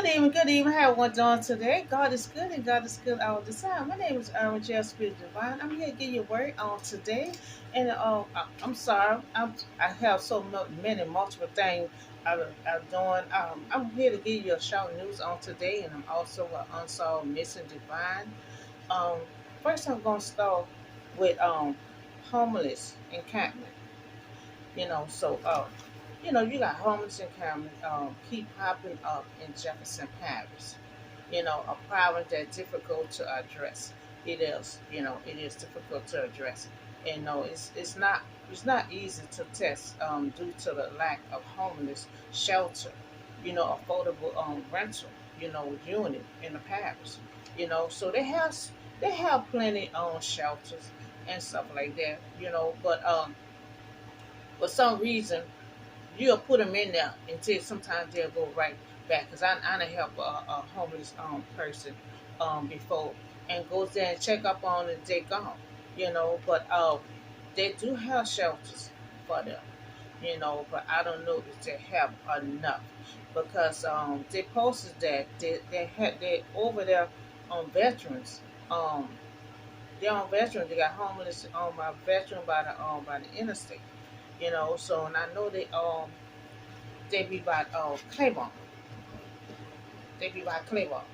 Good evening. How everyone doing today? God is good and God is good all the time. My name is Erwin J. Spirit Divine. I'm here to give you a word on today. And I'm sorry, I have many multiple things I'm doing. I'm here to give you a short news on today, and I'm also an unsolved missing divine. Um, First, I'm going to start with homeless encampment. You got homeless encampment keep popping up in Jefferson Parish. A problem that's difficult to address. It is difficult to address. And no, it's not easy to test due to the lack of homeless shelter, affordable rental, unit in the parish. So they have plenty shelters and stuff like that, but for some reason you'll put them in there until sometimes they'll go right back. Cause I done help a homeless person before and goes there and check up on and they gone, But they do have shelters for them, But I don't know if they have enough because they posted that they over there on veterans. Um, they're on veterans. They got homeless on my veteran by the interstate, So and I know they be by Claiborne. They be by Claiborne.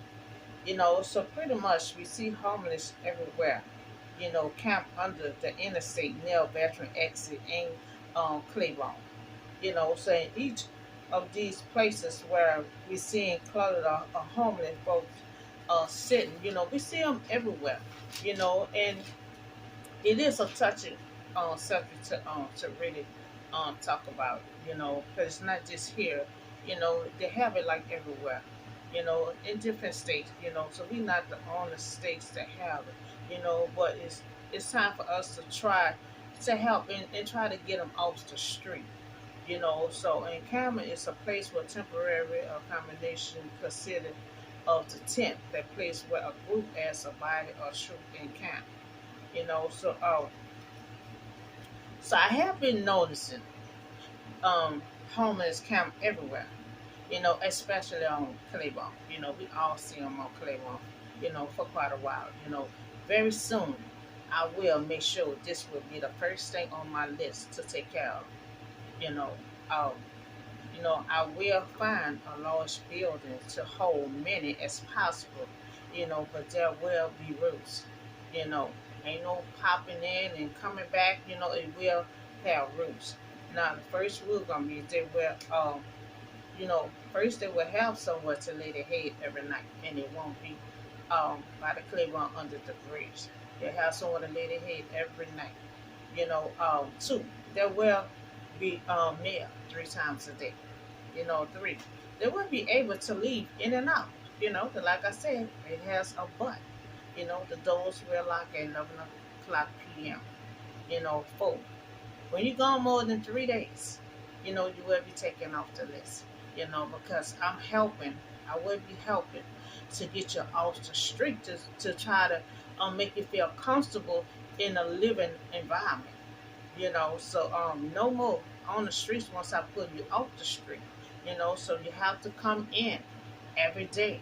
So pretty much we see homeless everywhere. Camp under the interstate near veteran exit in Claiborne. So in each of these places where we seeing cluttered homeless folks sitting, we see them everywhere. And it is a touching subject to really talk about, because it's not just here. They have it like everywhere, in different states, so we not the only states that have it, but it's time for us to try to help and try to get them off the street. So encampment is a place where temporary accommodation considered of the tent, that place where a group as a body or troop encamp. So I have been noticing um, homeless camp everywhere, especially on Claiborne. We all see them on Claiborne, for quite a while. Very soon I will make sure this will be the first thing on my list to take care of. You know, um, I will find a large building to hold many as possible, but there will be roofs, you know, ain't no popping in and coming back, it will have roofs. Now, the first rule gonna be they will, first they will have somewhere to lay their head every night, and it won't be by the Claiborne under the bridge. They'll have somewhere to lay their head every night. Two, there will be mail 3 times a day. Three, they wouldn't be able to leave in and out. 'Cause like I said, it has a but. The doors will lock at 11 o'clock p.m. Four, when you gone more than 3 days, you will be taken off the list. Because I will be helping to get you off the street to try to make you feel comfortable in a living environment. So no more on the streets once I put you off the street. So you have to come in every day,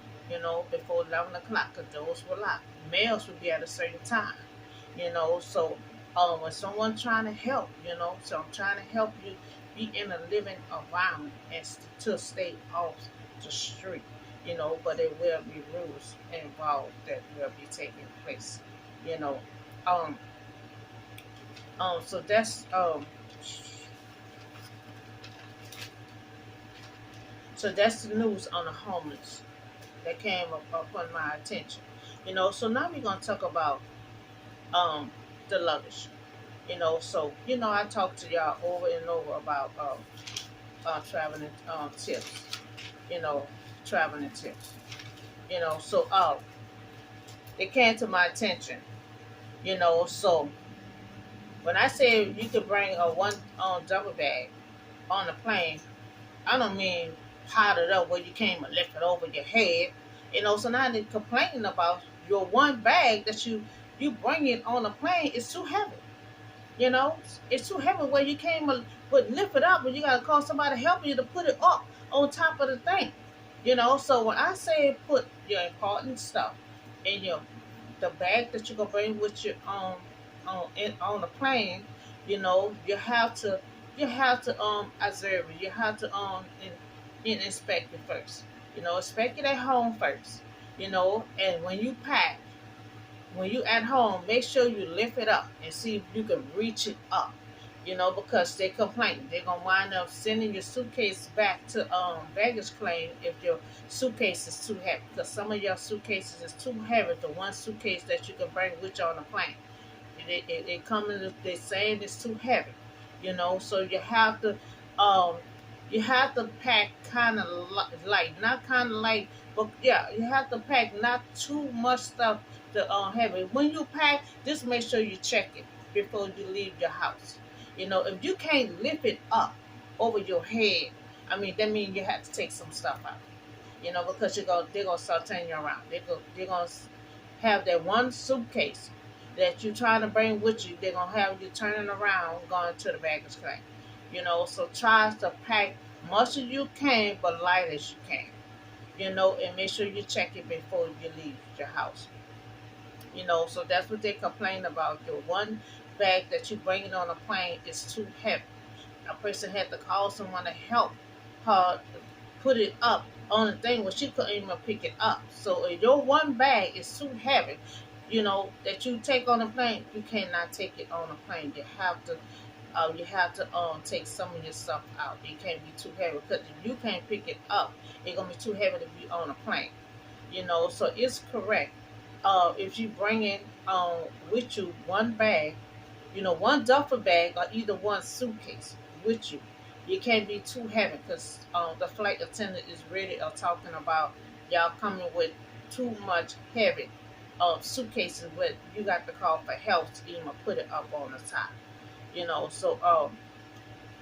before 11 o'clock, because those were locked. Mails will be at a certain time, so when someone trying to help, so I'm trying to help you be in a living environment and to stay off the street, but there will be rules involved that will be taking place, you know. Um, so that's the news on the homeless that came upon my attention. So now we're gonna talk about um the luggage. So I talked to y'all over and over about traveling tips. You know, traveling tips. So it came to my attention. So when I say you could bring a one double bag on the plane, I don't mean piled it up where you can't even lift it over your head. So now they're complaining about your one bag that you bring it on the plane is too heavy. You know, it's too heavy where you can't but lift it up, but you gotta call somebody helping you to put it up on top of the thing. So when I say put your important stuff in your the bag that you're gonna bring with you on the plane, you have to observe it. You have to inspect it first. Inspect it at home first. And when you at home, make sure you lift it up and see if you can reach it up. Because they complain. They're gonna wind up sending your suitcase back to baggage claim if your suitcase is too heavy. Because some of your suitcases is too heavy. The one suitcase that you can bring with you on the plane, it coming. They saying it's too heavy. So um, you have to pack kind of light, not kind of light, but yeah, you have to pack not too much stuff to heavy. When you pack, just make sure you check it before you leave your house. If you can't lift it up over your head, I mean that means you have to take some stuff out. Because they're gonna start turning you around. They're gonna have that one suitcase that you're trying to bring with you. They're gonna have you turning around, going to the baggage claim. So try to pack much as you can, but light as you can. And make sure you check it before you leave your house. So that's what they complain about. Your one bag that you bringing on a plane is too heavy. A person had to call someone to help her put it up on the thing where she couldn't even pick it up. So if your one bag is too heavy, that you take on the plane, you cannot take it on the plane. You have to take some of your stuff out. It can't be too heavy because if you can't pick it up, it's gonna be too heavy to be on a plane. So it's correct. If you bring in with you one bag, one duffel bag or either one suitcase with you. You can't be too heavy because the flight attendant is really talking about y'all coming with too much heavy suitcases, but you got to call for help to even put it up on the top.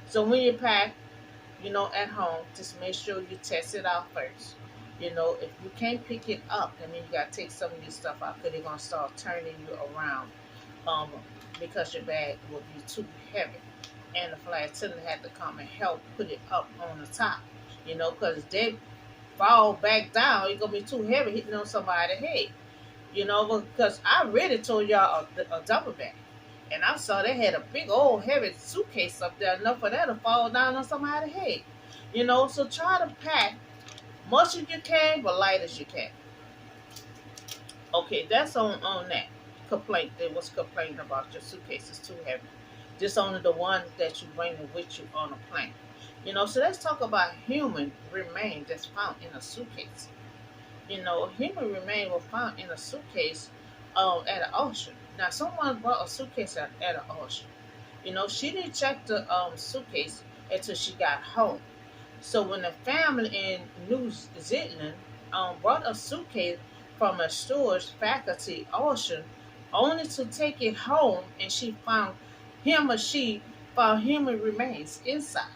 So when you pack, at home, just make sure you test it out first. If you can't pick it up, I mean, you got to take some of your stuff out because they're going to start turning you around um, because your bag will be too heavy. And the flight attendant had to come and help put it up on the top, because if they fall back down, it's going to be too heavy hitting on somebody's head, because I really told y'all a double bag. And I saw they had a big old heavy suitcase up there, enough for that to fall down on somebody's head. So try to pack much as you can, but light as you can. Okay, that's on that complaint. They was complaining about your suitcase is too heavy. Just only the one that you bring with you on a plane. So let's talk about human remains that's found in a suitcase. Human remains were found in a suitcase at an auction. Now, someone brought a suitcase at an auction. She didn't check the suitcase until she got home. So when the family in New Zealand brought a suitcase from a store's faculty auction, only to take it home, and she found human remains inside.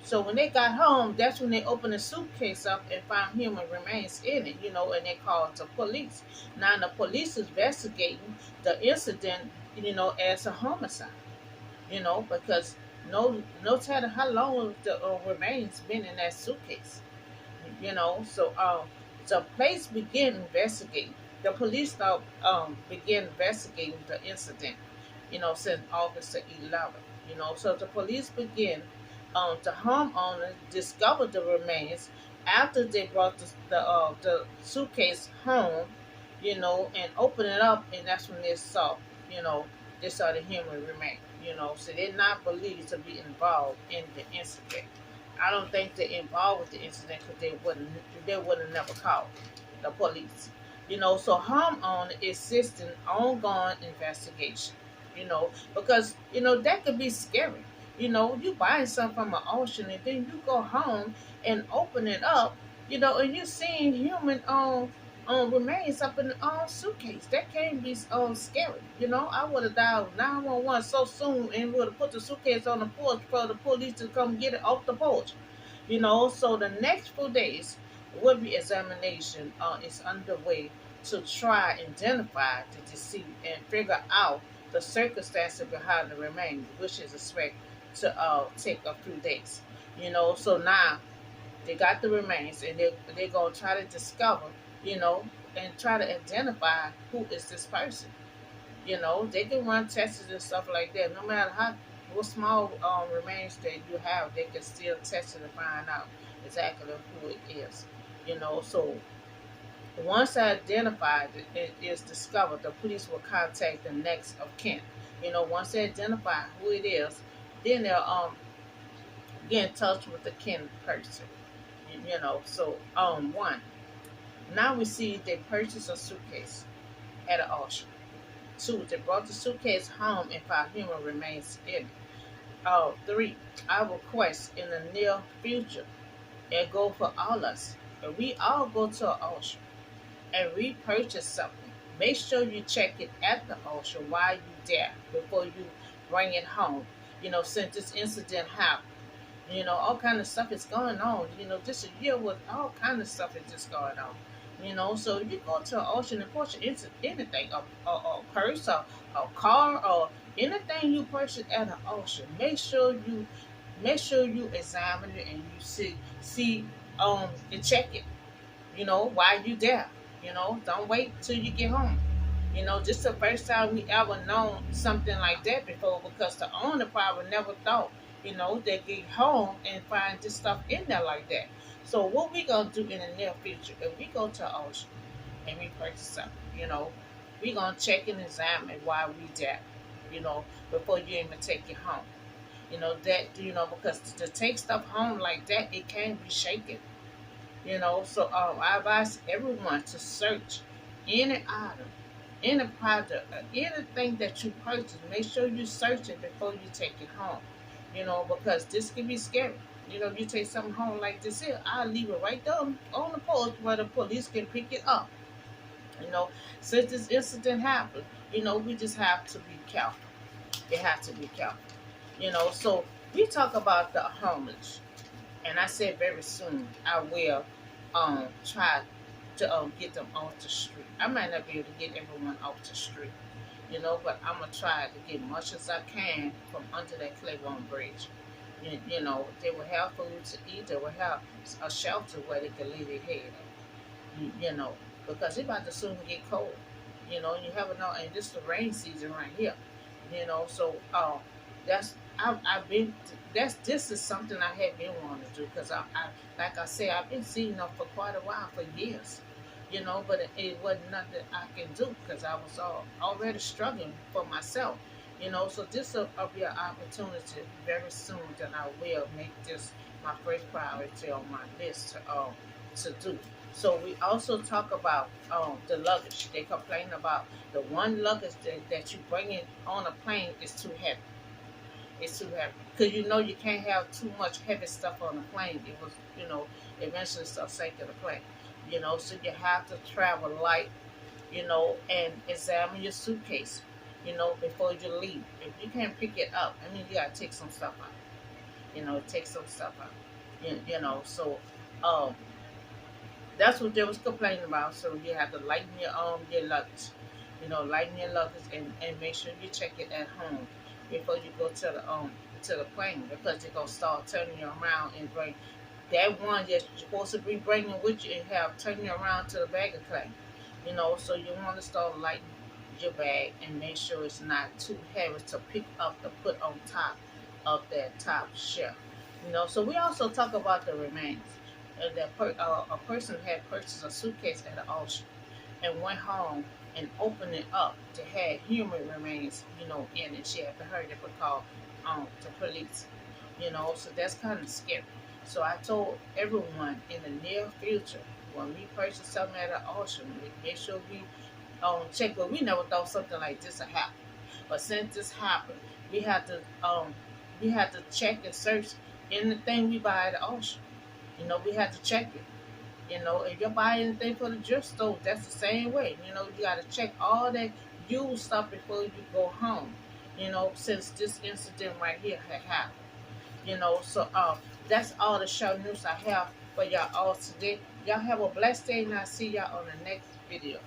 So when they got home, that's when they opened the suitcase up and found human remains in it. And they called the police. Now the police is investigating the incident, as a homicide. Because no telling how long the remains been in that suitcase. So the police began investigating. The police now began investigating the incident. Since August the 11th. So the police began. The homeowner discovered the remains after they brought the suitcase home, and opened it up, and that's when they saw the human remains. So they're not believed to be involved in the incident. I don't think they're involved with the incident because they wouldn't never called the police. So homeowner is assisting ongoing investigation. Because that could be scary. You buying something from an auction and then you go home and open it up, and you seeing human remains up in the suitcase. That can be scary. I would have dialed 911 so soon and would have put the suitcase on the porch for the police to come get it off the porch. So the next few days would be examination is underway to try and identify the deceased and figure out the circumstances behind the remains, which is expected to take a few days. So now They got the remains, and they're gonna try to discover, you know, and try to identify who is this person. You know, they can run tests and stuff like that. No matter how what small remains that you have, they can still test it to find out exactly who it is. You know, so once identified, it is discovered, the police will contact the next of kin. You know, once they identify who it is, then they'll get in touch with the kin person. You know, so one. Now we see they purchased a suitcase at an auction. Two, they brought the suitcase home and found human remains in it. Three, I request in the near future, it go for all us. If we all go to an auction and repurchase something, make sure you check it at the auction while you there before you bring it home. You know, since this incident happened, you know, all kind of stuff is going on. You know, this a year with all kind of stuff is just going on. You know, so you go to an auction and purchase anything, a purse, a car, or anything you purchase at an auction. Make sure you examine it and you see and check it. You know, while you there. You know, don't wait till you get home. You know, this is the first time we ever known something like that before because the owner probably never thought, you know, they get home and find this stuff in there like that. So what we gonna do in the near future, if we go to the ocean and we purchase something, you know, we gonna check and examine why we there, you know, before you even take it home. You know, because to take stuff home like that, it can be shaken. You know, so I advise everyone to search any item, any product, anything that you purchase. Make sure you search it before you take it home. You know, because this can be scary. You know, if you take something home like this here, I'll leave it right there on the porch where the police can pick it up. You know, since this incident happened, you know, we just have to be careful. You have to be careful. You know, so we talk about the homeless. And I said very soon I will try to get them off the street. I might not be able to get everyone off the street, you know, but I'm gonna try to get much as I can from under that Claiborne Bridge. You know, they will have food to eat. They will have a shelter where they can lay their head. You know, because it's about to soon get cold. You know, you haven't know, and this is the rain season right here. You know, so that's I've been this is something I have been wanting to do because I like I said I've been seeing them for quite a while for years, you know, but it wasn't nothing I can do because I was already struggling for myself, you know. So this will be an opportunity very soon that I will make this my first priority on my list to do. So we also talk about the luggage. They complain about the one luggage that you bring in on a plane is too heavy. It's too heavy because you know you can't have too much heavy stuff on the plane. It was, you know, eventually start sinking the plane. You know, so you have to travel light, you know, and examine your suitcase, you know, before you leave. If you can't pick it up, I mean, you gotta take some stuff out. You know, take some stuff out. You know, so um, that's what they was complaining about. So you have to lighten your luggage. You know, lighten your luggage and make sure you check it at home before you go to the plane because they're gonna start turning you around and bring that one that you're supposed to be bringing with you and have turning you around to the bag of clay. You know, so you want to start lightening your bag and make sure it's not too heavy to pick up to put on top of that top shelf. You know, so we also talk about the remains. A person had purchased a suitcase at an auction and went home and opened it up to have human remains, you know, in it. She had to hurry up and call the police, you know, so that's kind of scary. So I told everyone in the near future, when we purchase something at an auction, make sure we check, but we never thought something like this would happen. But since this happened, we had to check and search anything we buy at the auction. You know, we had to check it. You know, if you buy anything for the thrift store, that's the same way. You know, you got to check all that used stuff before you go home. You know, since this incident right here had happened. You know, so that's all the show news I have for y'all all today. Y'all have a blessed day, and I'll see y'all on the next video.